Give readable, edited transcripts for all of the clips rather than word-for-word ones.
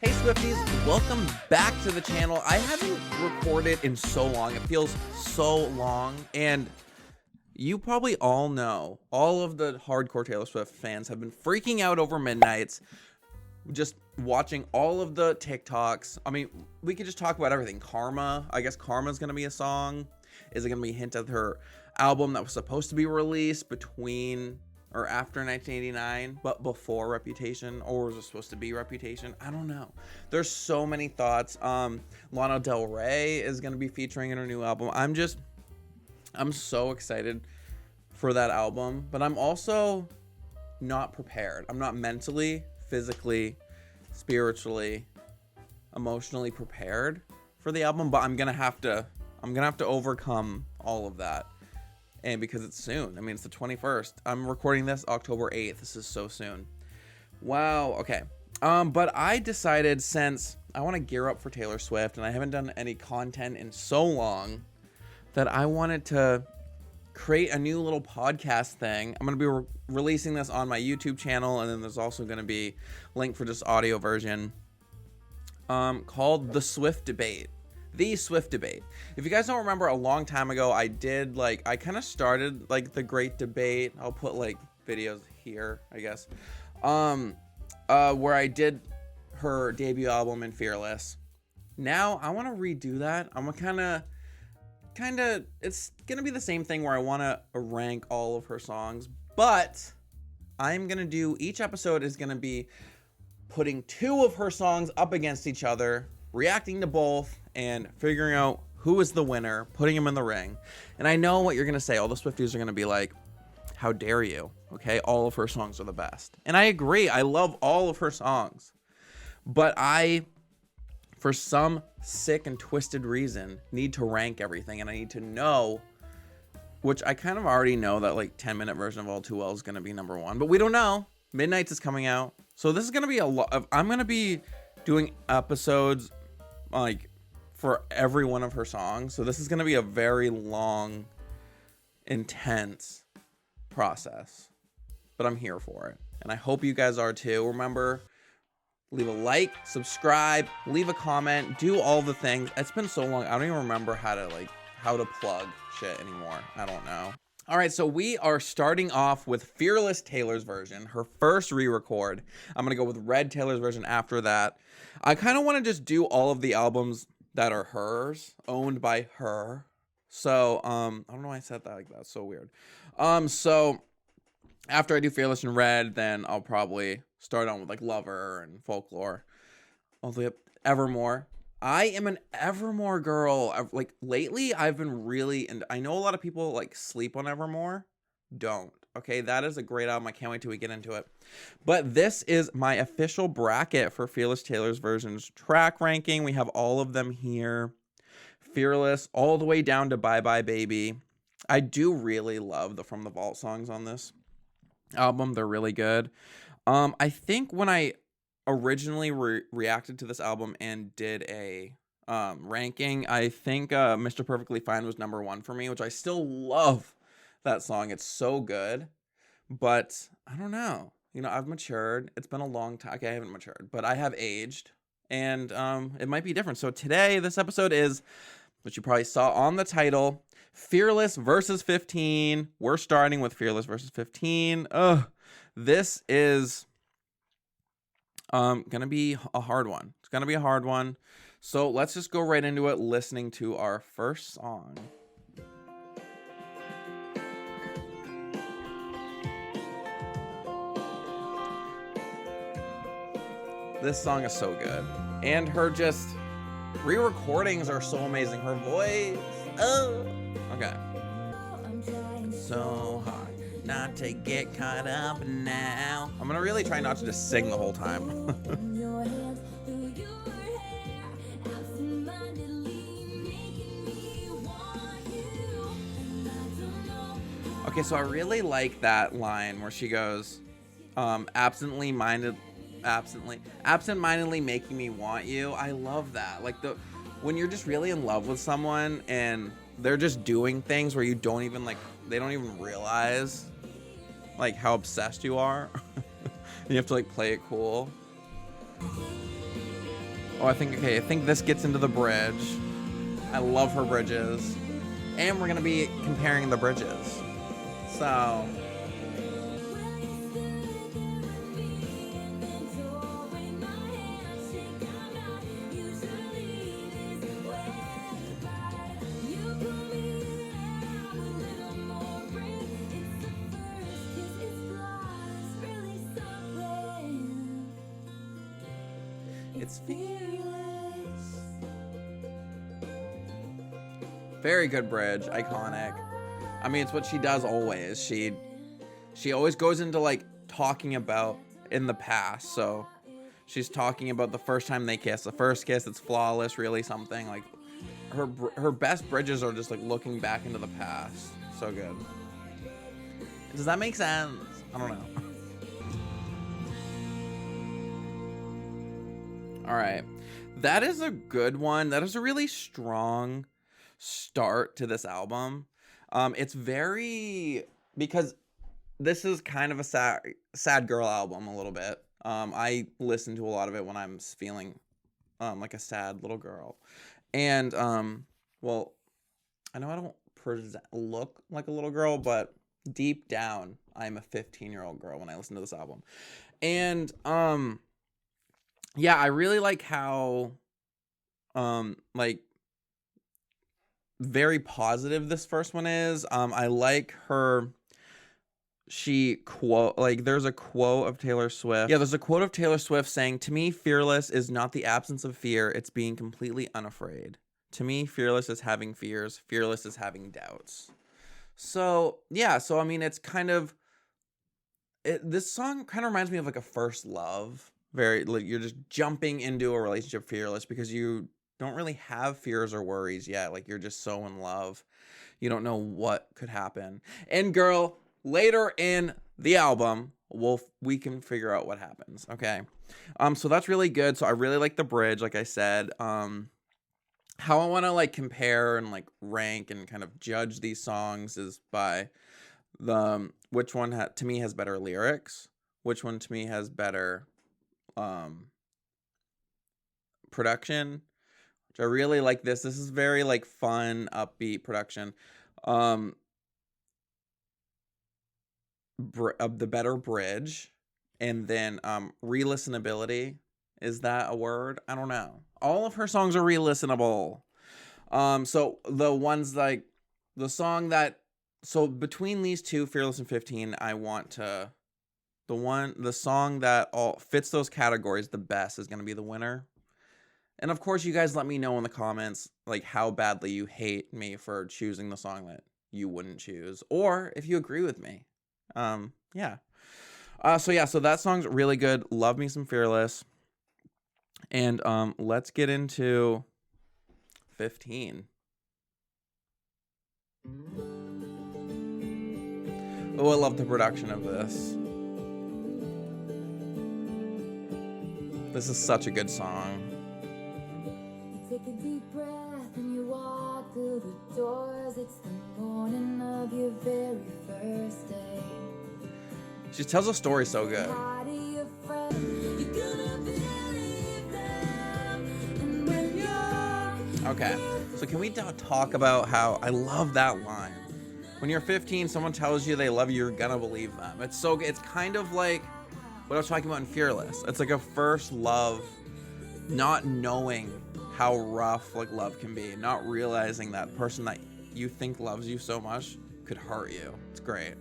Hey Swifties, welcome back to the channel. I haven't recorded in so long. It feels so long, and you probably all know, all of the hardcore Taylor Swift fans have been freaking out over Midnights, just watching all of the TikToks. I mean, we could just talk about everything. Karma, I guess Karma's gonna be a song. Is it gonna be a hint of her album that was supposed to be released between or after 1989, but before Reputation, or was it supposed to be Reputation? I don't know. There's so many thoughts. Lana Del Rey is going to be featuring in her new album. I'm so excited for that album, but I'm also not prepared. I'm not mentally, physically, spiritually, emotionally prepared for the album, but I'm going to have to overcome all of that. And because it's soon. I mean, it's the 21st. I'm recording this October 8th. This is so soon. Wow. Okay. But I decided, since I want to gear up for Taylor Swift and I haven't done any content in so long, that I wanted to create a new little podcast thing. I'm going to be releasing this on my YouTube channel, and then there's also going to be a link for just audio version, called The Swift Debate. The Swift Debate. If you guys don't remember, a long time ago, I kind of started like the Great Debate. I'll put like videos here, I guess, where I did her debut album in Fearless. Now I want to redo that. I'm gonna kind of, it's gonna be the same thing where I want to rank all of her songs, but I'm gonna do, each episode is gonna be putting two of her songs up against each other, reacting to both, and figuring out who is the winner, putting him in the ring. And I know what you're gonna say. All the Swifties are gonna be like, how dare you? Okay, all of her songs are the best. And I agree, I love all of her songs. But I, for some sick and twisted reason, need to rank everything, and I need to know, which I kind of already know, that like 10-minute version of All Too Well is gonna be number one, but we don't know. Midnights is coming out. So this is gonna be a lot of, I'm gonna be doing episodes like for every one of her songs. So this is going to be a very long, intense process, but I'm here for it. And I hope you guys are too. Remember, leave a like, subscribe, leave a comment, do all the things. It's been so long. I don't even remember how to plug shit anymore. I don't know. All right, so we are starting off with Fearless Taylor's version, her first re-record. I'm going to go with Red Taylor's version after that. I kind of want to just do all of the albums that are hers, owned by her. So, I don't know why I said that like that. It's so weird. So after I do Fearless and Red, then I'll probably start on with like Lover and Folklore, all the way up Evermore. I am an Evermore girl. Like lately, I've been really, and I know a lot of people like sleep on Evermore. Don't. Okay, that is a great album. I can't wait till we get into it. But this is my official bracket for Fearless Taylor's versions track ranking. We have all of them here. Fearless all the way down to Bye Bye Baby. I do really love the From the Vault songs on this album. They're really good. I think when I originally reacted to this album and did a ranking, I think Mr. Perfectly Fine was number one for me, which I still love that song. It's so good, but I don't know. You know, I've matured. It's been a long time. Okay, I haven't matured, but I have aged, and it might be different. So today, this episode is, which you probably saw on the title, Fearless versus 15. We're starting with Fearless versus 15. This is gonna be a hard one. It's gonna be a hard one. So let's just go right into it, listening to our first song. This song is so good. And her just re-recordings are so amazing. Her voice. Oh. Okay. So hard not to get caught up now. I'm gonna really try not to just sing the whole time. Okay, so I really like that line where she goes, absent-mindedly making me want you. I love that. Like when you're just really in love with someone and they're just doing things where you don't even they don't even realize like how obsessed you are. You have to like play it cool. Oh, I think this gets into the bridge. I love her bridges. And we're going to be comparing the bridges. So, it's fearless. Very good bridge, iconic. I mean, it's what she does always. She always goes into like talking about in the past. So she's talking about the first time they kiss, the first kiss. It's flawless, really something. Like her best bridges are just like looking back into the past. So good. Does that make sense? I don't know. All right. That is a good one. That is a really strong start to this album. It's very, because this is kind of a sad girl album a little bit. I listen to a lot of it when I'm feeling like a sad little girl. And well, I know I don't look like a little girl, but deep down, I'm a 15-year-old girl when I listen to this album. And yeah, I really like how like very positive this first one is. I like her, there's a quote of Taylor Swift. Yeah, there's a quote of Taylor Swift saying, "To me, fearless is not the absence of fear, it's being completely unafraid. To me, fearless is having fears, fearless is having doubts." So yeah, so I mean, it's kind of this song kind of reminds me of like a first love. Very, like, you're just jumping into a relationship fearless because you don't really have fears or worries yet. Like, you're just so in love. You don't know what could happen. And girl, later in the album, we can figure out what happens. Okay. So that's really good. So I really like the bridge, like I said. How I want to like compare and like rank and kind of judge these songs is by which one to me has better lyrics, which one to me has better production, which I really like. This is very like fun, upbeat production. The better bridge, and then re-listenability. Is that a word? I don't know. All of her songs are re-listenable. So the ones like the song that, so between these two, Fearless and 15, I want to, the song that all fits those categories the best is going to be the winner. And of course, you guys let me know in the comments like how badly you hate me for choosing the song that you wouldn't choose, or if you agree with me. Yeah. So that song's really good. Love me some Fearless. And let's get into 15. Oh, I love the production of this. This is such a good song. You take a deep breath and you walk through the doors. It's the morning of your very first day. She tells a story so good. Okay, so can we talk about how I love that line? When you're 15, someone tells you they love you, you're gonna believe them. It's kind of like what I was talking about in Fearless. It's like a first love, not knowing how rough like love can be, not realizing that person that you think loves you so much could hurt you. It's great.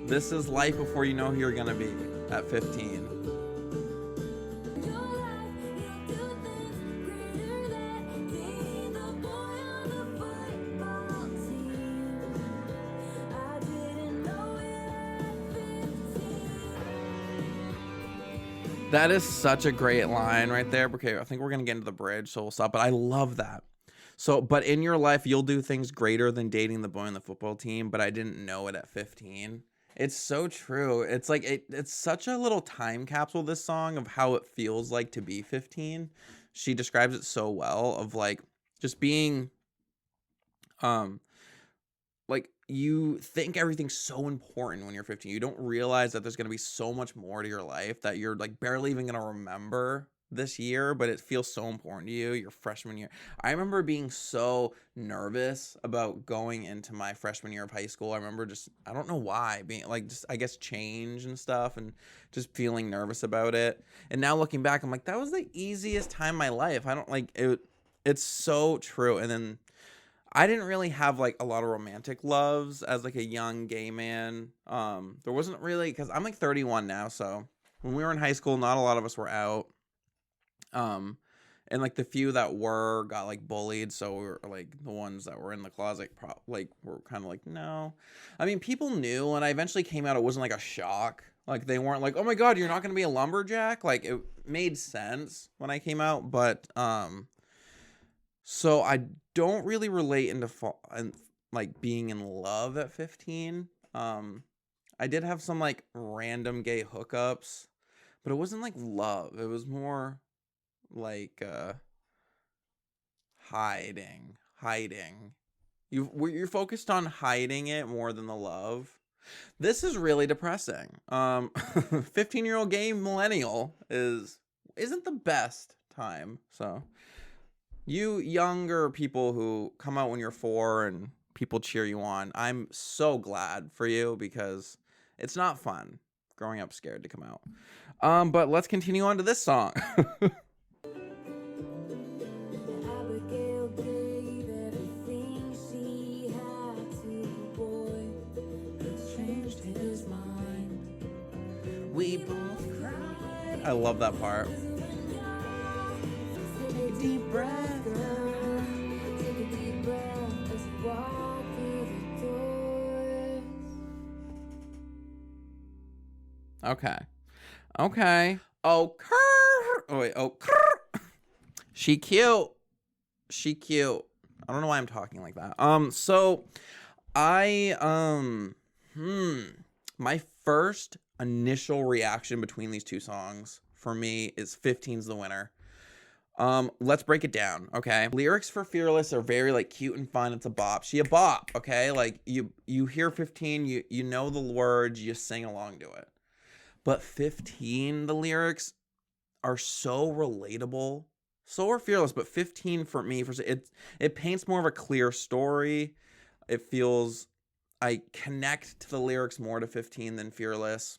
This is life before you know who you're gonna be at 15. That is such a great line right there. Okay, I think we're gonna get into the bridge, so we'll stop. But I love that. So, but in your life, you'll do things greater than dating the boy on the football team. But I didn't know it at 15. It's so true. It's like it's such a little time capsule, this song, of how it feels like to be 15. She describes it so well, of like just being like you think everything's so important when you're 15. You don't realize that there's going to be so much more to your life that you're like barely even going to remember this year, but it feels so important to you, your freshman year. I remember being so nervous about going into my freshman year of high school. I remember just, I don't know why, being like, just, I guess, change and stuff, and just feeling nervous about it. And now looking back, I'm like, that was the easiest time of my life. I don't like it. It's so true. And then I didn't really have like a lot of romantic loves as like a young gay man. There wasn't really, because I'm like 31 now, so when we were in high school, not a lot of us were out. And like the few that were got like bullied, so we were like the ones that were in the closet like were kind of like, no. I mean, people knew, and I eventually came out. It wasn't like a shock. Like they weren't like, oh my god, you're not gonna be a lumberjack. Like it made sense when I came out, but so I don't really relate into like being in love at 15. I did have some like random gay hookups, but it wasn't like love. It was more like hiding. You're focused on hiding it more than the love. This is really depressing. 15-year-old gay millennial isn't the best time. So you younger people who come out when you're 4 and people cheer you on, I'm so glad for you, because it's not fun growing up scared to come out. But let's continue on to this song. Abigail gave everything she had to the boy. It changed his mind. We both cried. I love that part. Take a deep breath, girl. Take a deep breath as you walk through the doors. Okay. Oh, Kerr. Oh wait. Oh, Kerr. She cute. I don't know why I'm talking like that. So I my first initial reaction between these two songs for me is 15's the winner. Let's break it down, okay? Lyrics for Fearless are very like cute and fun. It's a bop. She a bop, okay? Like you hear 15, you know the words, you sing along to it. But 15, the lyrics are so relatable. So are Fearless, but 15 for me, it paints more of a clear story. It feels, I connect to the lyrics more to 15 than Fearless.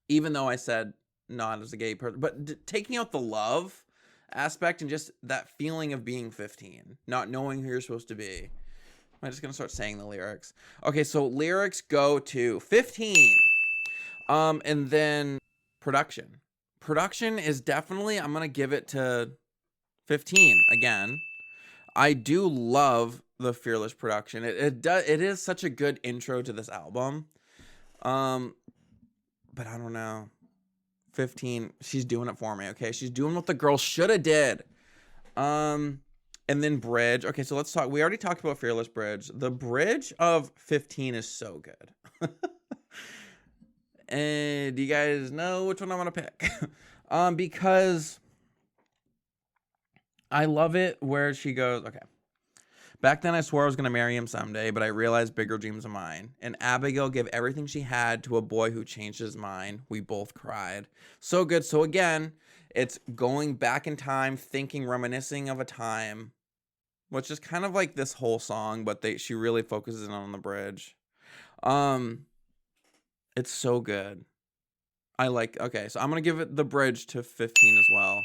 Even though I said not as a gay person, but taking out the love aspect and just that feeling of being 15, not knowing who you're supposed to be. I'm just gonna start saying the lyrics. Okay, so lyrics go to 15. And then production. Production is definitely, I'm gonna give it to 15 again. I do love the Fearless production. It is such a good intro to this album. But I don't know. 15, she's doing it for me, okay? She's doing what the girl shoulda did. And then bridge. Okay, so let's talk. We already talked about Fearless bridge. The bridge of 15 is so good. And do you guys know which one I want to pick? Because I love it where she goes, okay. Back then I swore I was going to marry him someday, but I realized bigger dreams are mine. And Abigail gave everything she had to a boy who changed his mind. We both cried. So good. So again, it's going back in time, thinking, reminiscing of a time, which is kind of like this whole song, but she really focuses on the bridge. It's so good. Okay, so I'm going to give it the bridge to 15 as well.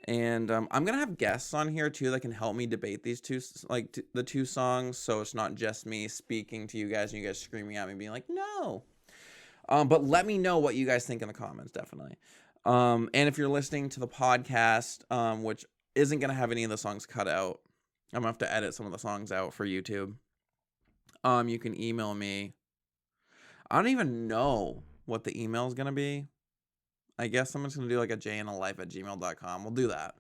And I'm going to have guests on here too that can help me debate these two, like the two songs. So it's not just me speaking to you guys and you guys screaming at me being like, no. But let me know what you guys think in the comments, definitely. And if you're listening to the podcast, which isn't going to have any of the songs cut out, I'm going to have to edit some of the songs out for YouTube. You can email me. I don't even know what the email is going to be. I guess I'm just going to do like a jnalife@gmail.com. We'll do that.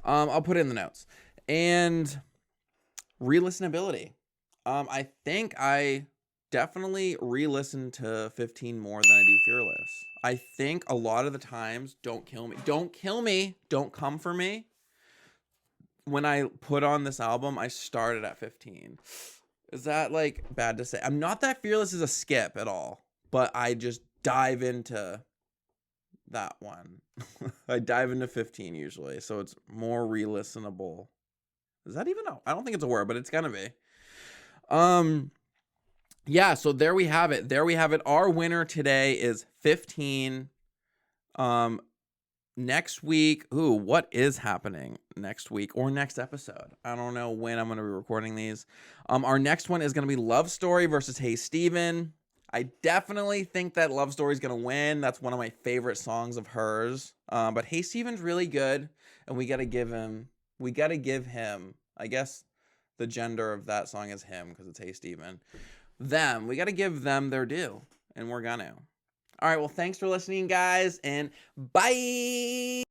I'll put it in the notes. And re-listenability. I think I definitely re-listen to 15 more than I do Fearless. I think a lot of the times, don't kill me, don't come for me. When I put on this album, I started at 15. Is that like bad to say? I'm not that fearless as a skip at all, but I just dive into that one. I dive into 15 usually, so it's more re-listenable. Is that even I don't think it's a word, but it's gonna be. Yeah, so there we have it. There we have it. Our winner today is 15. Next week, what is happening next week or next episode? I don't know when I'm going to be recording these. Our next one is going to be Love Story versus Hey Steven. I definitely think that Love Story is going to win. That's one of my favorite songs of hers. But Hey Steven's really good, and we got to give him, I guess the gender of that song is him because it's Hey Steven. We got to give them their due, and we're going to. All right, well, thanks for listening, guys, and bye!